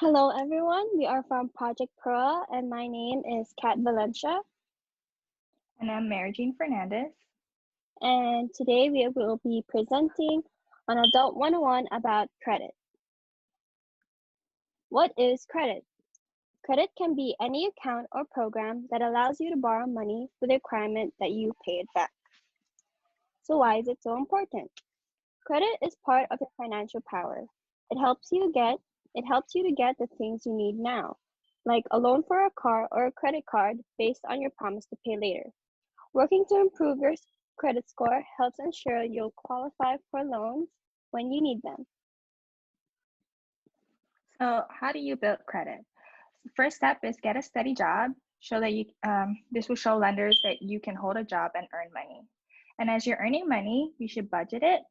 Hello everyone, we are from Project PROA and my name is Valencia, And I'm Marijean Fernandez. and today we will be presenting on Adult 101 about credit. What is credit? Credit can be any account or program that allows you to borrow money with the requirement that you pay it back. So why is it so important? Credit is part of your financial power. It helps you to get the things you need now, like a loan for a car or a credit card based on your promise to pay later. Working to improve your credit score helps ensure you'll qualify for loans when you need them. So how do you build credit? The first step is get a steady job. Show that this will show lenders that you can hold a job and earn money. And as you're earning money, you should budget it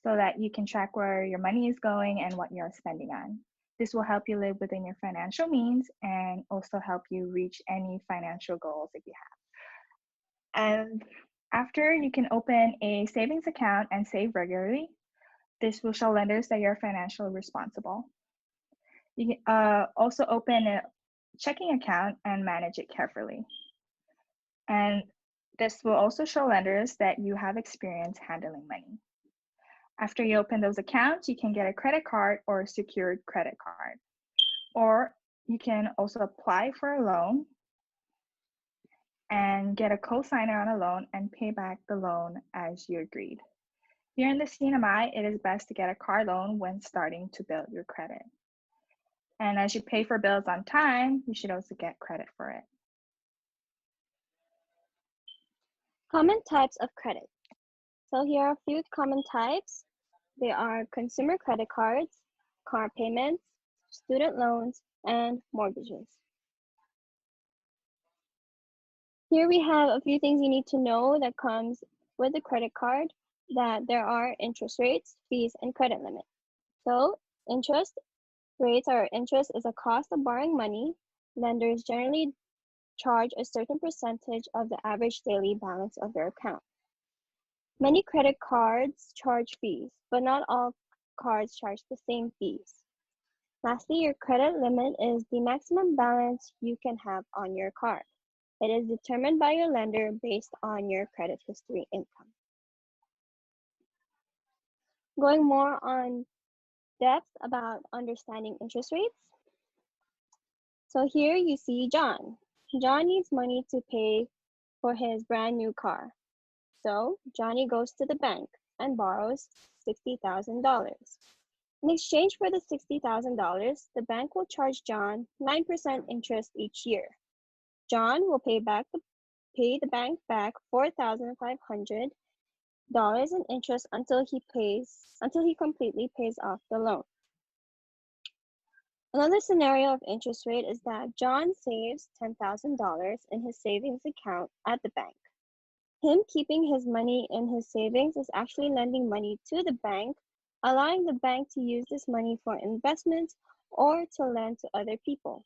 so that you can track where your money is going and what you're spending on. This will help you live within your financial means and also help you reach any financial goals that you have. And after, you can open a savings account and save regularly. This will show lenders that you're financially responsible. You can also open a checking account and manage it carefully. And this will also show lenders that you have experience handling money. After you open those accounts, you can get a credit card or a secured credit card. Or you can also apply for a loan and get a cosigner on a loan and pay back the loan as you agreed. Here in the CNMI, it is best to get a car loan when starting to build your credit. And as you pay for bills on time, you should also get credit for it. Common types of credit. So here are a few common types. They are consumer credit cards, car payments, student loans, and mortgages. Here we have a few things you need to know that comes with a credit card, that there are interest rates, fees, and credit limit. So interest rates or interest is a cost of borrowing money. Lenders generally charge a certain percentage of the average daily balance of your account. Many credit cards charge fees, but not all cards charge the same fees. Lastly, your credit limit is the maximum balance you can have on your card. It is determined by your lender based on your credit history income. Going more on depth about understanding interest rates. So here you see John. John needs money to pay for his brand new car. So Johnny goes to the bank and borrows $60,000. In exchange for the $60,000, the bank will charge John 9% interest each year. John will pay the bank back $4,500 in interest until he completely pays off the loan. Another scenario of interest rate is that John saves $10,000 in his savings account at the bank. Him keeping his money in his savings is actually lending money to the bank, allowing the bank to use this money for investments or to lend to other people.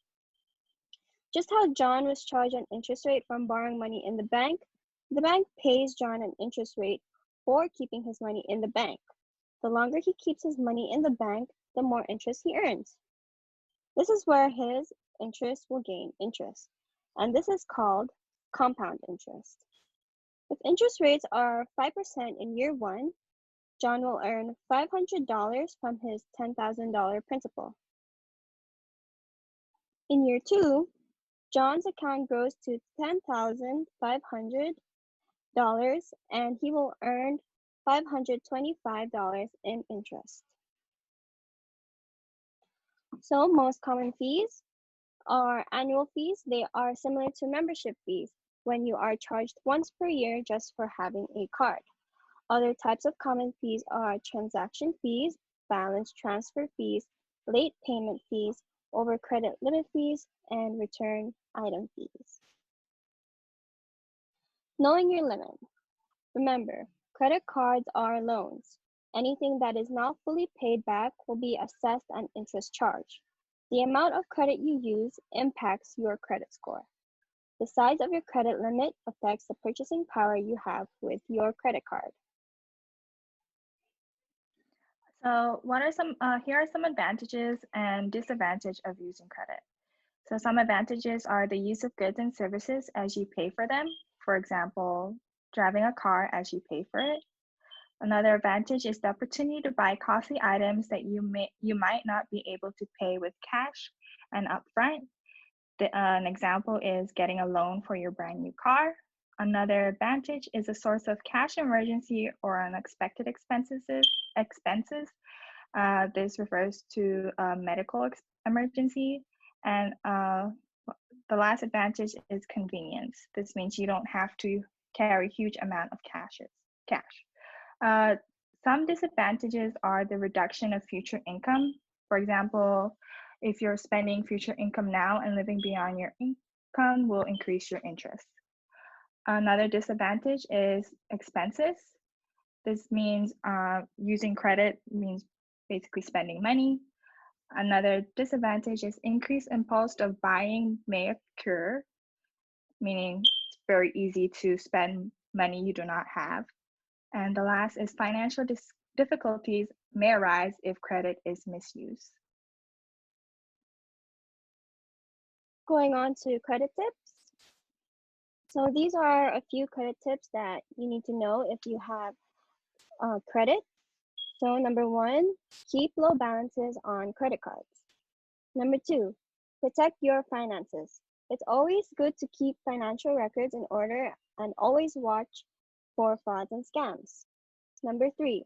Just how John was charged an interest rate from borrowing money in the bank pays John an interest rate for keeping his money in the bank. The longer he keeps his money in the bank, the more interest he earns. This is where his interest will gain interest, and this is called compound interest. If interest rates are 5% in year one, John will earn $500 from his $10,000 principal. In year two, John's account grows to $10,500 and he will earn $525 in interest. So most common fees are annual fees. They are similar to membership fees when you are charged once per year just for having a card. Other types of common fees are transaction fees, balance transfer fees, late payment fees, over credit limit fees, and return item fees. Knowing your limit. Remember, credit cards are loans. Anything that is not fully paid back will be assessed an interest charge. The amount of credit you use impacts your credit score. The size of your credit limit affects the purchasing power you have with your credit card. So what are some, here are some advantages and disadvantages of using credit. So some advantages are the use of goods and services as you pay for them. For example, driving a car as you pay for it. Another advantage is the opportunity to buy costly items that you might not be able to pay with cash and upfront. An example is getting a loan for your brand new car. Another advantage is a source of cash emergency or unexpected expenses. This refers to a medical emergency. And the last advantage is convenience. This means you don't have to carry huge amount of cash. Uh, some disadvantages are the reduction of future income. For example, if you're spending future income now and living beyond your income will increase your interest. Another disadvantage is expenses. This means using credit means basically spending money. Another disadvantage is increased impulse of buying may occur, meaning it's very easy to spend money you do not have. And the last is financial difficulties may arise if credit is misused. Going on to credit tips. So these are a few credit tips that you need to know if you have credit. So number one, keep low balances on credit cards. Number two, protect your finances. It's always good to keep financial records in order and always watch for frauds and scams. Number three,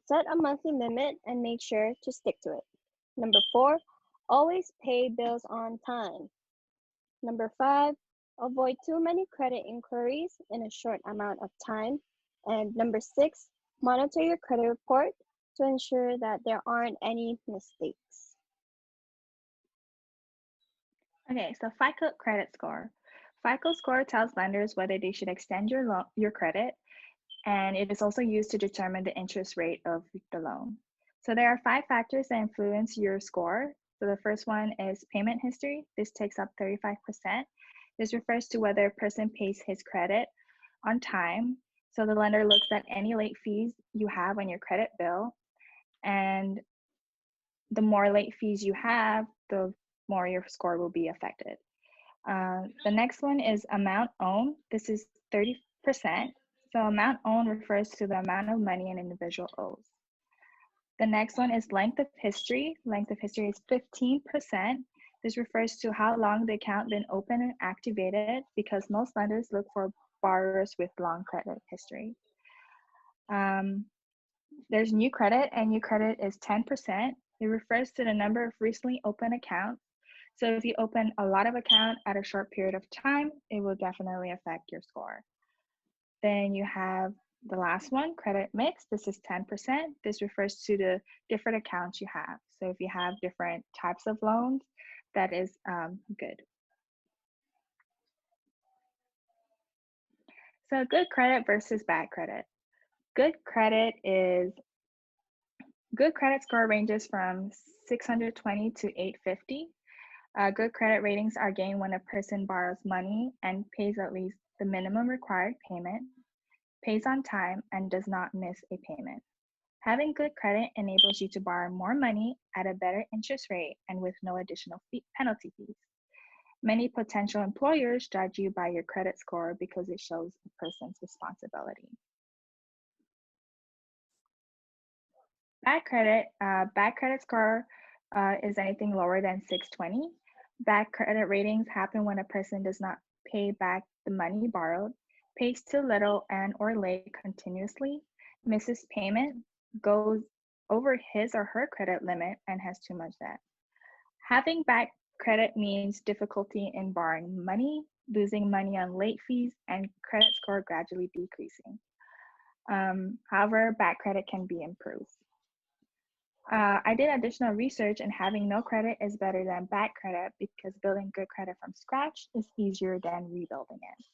set a monthly limit and make sure to stick to it. Number four, always pay bills on time. Number five, avoid too many credit inquiries in a short amount of time. And number six, monitor your credit report to ensure that there aren't any mistakes. Okay, so FICO credit score. FICO score tells lenders whether they should extend your credit, and it is also used to determine the interest rate of the loan. So there are 5 factors that influence your score. So the first one is payment history. This takes up 35%. This refers to whether a person pays his credit on time. So the lender looks at any late fees you have on your credit bill, and the more late fees you have, the more your score will be affected. The next one is amount owed. This is 30%. So amount owed refers to the amount of money an individual owes. The next one is length of history. Length of history is 15%. This refers to how long the account been open and activated, because most lenders look for borrowers with long credit history. There's new credit, and new credit is 10%. It refers to the number of recently opened accounts. So if you open a lot of accounts at a short period of time, it will definitely affect your score. Then you have the last one, credit mix. This is 10%. This refers to the different accounts you have. So if you have different types of loans, that is good. So good credit versus bad credit. Good credit score ranges from 620 to 850. Good credit ratings are gained when a person borrows money and pays at least the minimum required payment, pays on time, and does not miss a payment. Having good credit enables you to borrow more money at a better interest rate and with no additional penalty fees. Many potential employers judge you by your credit score because it shows a person's responsibility. Bad credit score is anything lower than 620. Bad credit ratings happen when a person does not pay back the money borrowed, pays too little and or late continuously, misses payment, goes over his or her credit limit, and has too much debt. Having bad credit means difficulty in borrowing money, losing money on late fees, and credit score gradually decreasing. However, bad credit can be improved. I did additional research, and having no credit is better than bad credit because building good credit from scratch is easier than rebuilding it.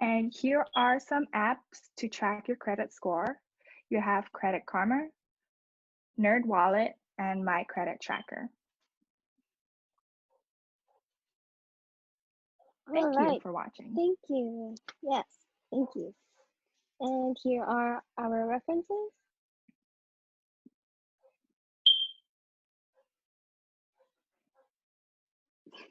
And here are some apps to track your credit score. You have Credit Karma, Nerd Wallet, and My Credit Tracker. Thank you for watching. Thank you. Yes, thank you. And here are our references.